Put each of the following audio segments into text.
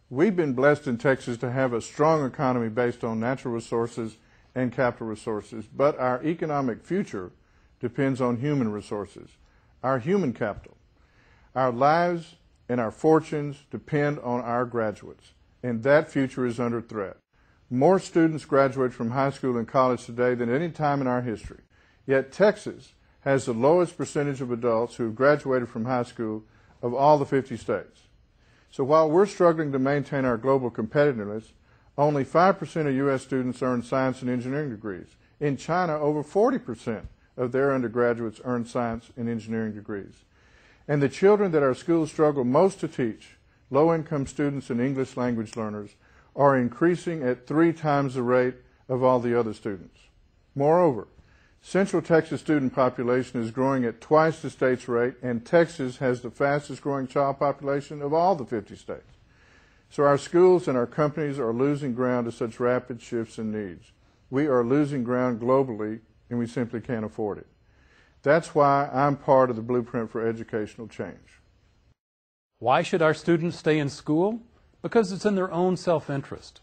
We've been blessed in Texas to have a strong economy based on natural resources and capital resources, but our economic future depends on human resources, our human capital. Our lives and our fortunes depend on our graduates, and that future is under threat. More students graduate from high school and college today than any time in our history. Yet Texas has the lowest percentage of adults who have graduated from high school of all the 50 states. So while we're struggling to maintain our global competitiveness, only 5% of U.S. students earn science and engineering degrees. In China, over 40% of their undergraduates earn science and engineering degrees. And the children that our schools struggle most to teach, low-income students and English language learners, are increasing at 3 times the rate of all the other students. Moreover, Central Texas student population is growing at twice the state's rate, and Texas has the fastest growing child population of all the 50 states. So our schools and our companies are losing ground to such rapid shifts in needs. We are losing ground globally, and we simply can't afford it. That's why I'm part of the Blueprint for Educational Change. Why should our students stay in school? Because it's in their own self-interest.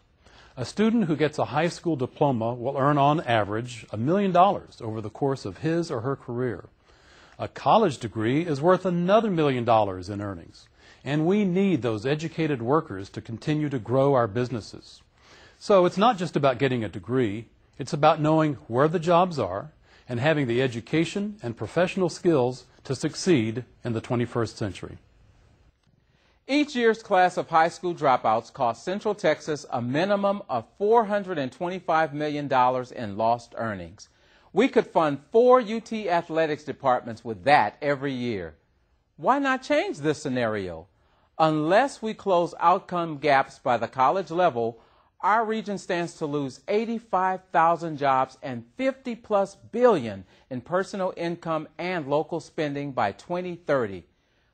A student who gets a high school diploma will earn on average $1 million over the course of his or her career. A college degree is worth another $1 million in earnings. And we need those educated workers to continue to grow our businesses. So it's not just about getting a degree, it's about knowing where the jobs are and having the education and professional skills to succeed in the 21st century. Each year's class of high school dropouts costs Central Texas a minimum of $425 million in lost earnings. We could fund 4 UT athletics departments with that every year. Why not change this scenario? Unless we close outcome gaps by the college level, our region stands to lose 85,000 jobs and $50+ billion in personal income and local spending by 2030.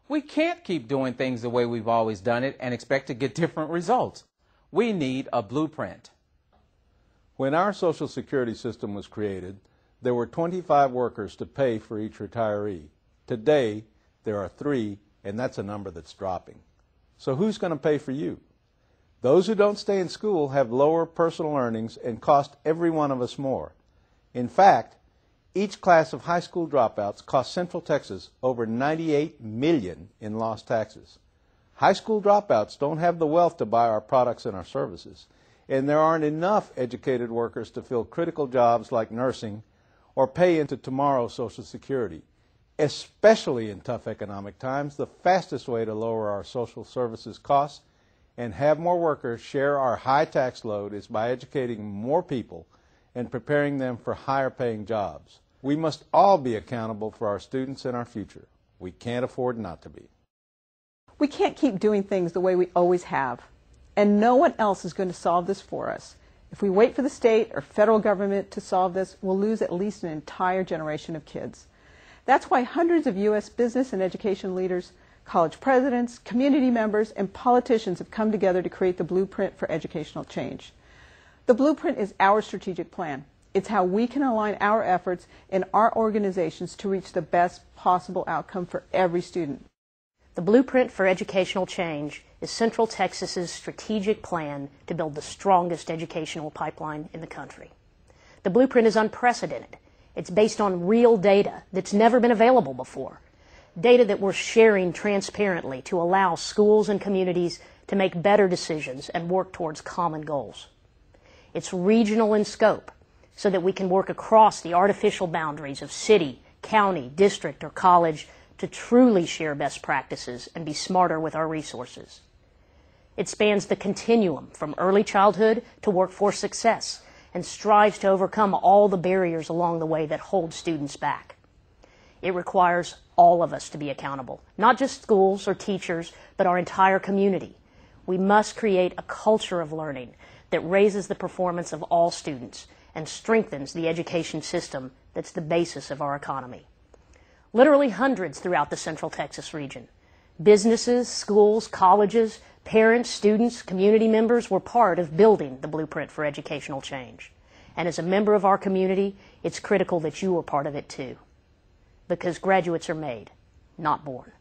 We can't keep doing things the way we've always done it and expect to get different results. We need a blueprint. When our Social Security system was created, there were 25 workers to pay for each retiree. Today, there are 3, and that's a number that's dropping. So who's going to pay for you? Those who don't stay in school have lower personal earnings and cost every one of us more. In fact, each class of high school dropouts cost Central Texas over $98 million in lost taxes. High school dropouts don't have the wealth to buy our products and our services, and there aren't enough educated workers to fill critical jobs like nursing or pay into tomorrow's Social Security. Especially in tough economic times, the fastest way to lower our social services costs and have more workers share our high tax load is by educating more people and preparing them for higher paying jobs. We must all be accountable for our students and our future. We can't afford not to be. We can't keep doing things the way we always have, and no one else is going to solve this for us. If we wait for the state or federal government to solve this, we'll lose at least an entire generation of kids. That's why hundreds of U.S. business and education leaders, college presidents, community members, and politicians have come together to create the Blueprint for Educational Change. The Blueprint is our strategic plan. It's how we can align our efforts in our organizations to reach the best possible outcome for every student. The Blueprint for Educational Change is Central Texas's strategic plan to build the strongest educational pipeline in the country. The Blueprint is unprecedented. It's based on real data that's never been available before. Data that we're sharing transparently to allow schools and communities to make better decisions and work towards common goals. It's regional in scope, so that we can work across the artificial boundaries of city, county, district, or college to truly share best practices and be smarter with our resources. It spans the continuum from early childhood to workforce success and strives to overcome all the barriers along the way that hold students back. It requires all of us to be accountable, not just schools or teachers, but our entire community. We must create a culture of learning that raises the performance of all students and strengthens the education system that's the basis of our economy. Literally hundreds throughout the Central Texas region. Businesses, schools, colleges, parents, students, community members were part of building the Blueprint for Educational Change. And as a member of our community, it's critical that you are part of it too. Because graduates are made, not born.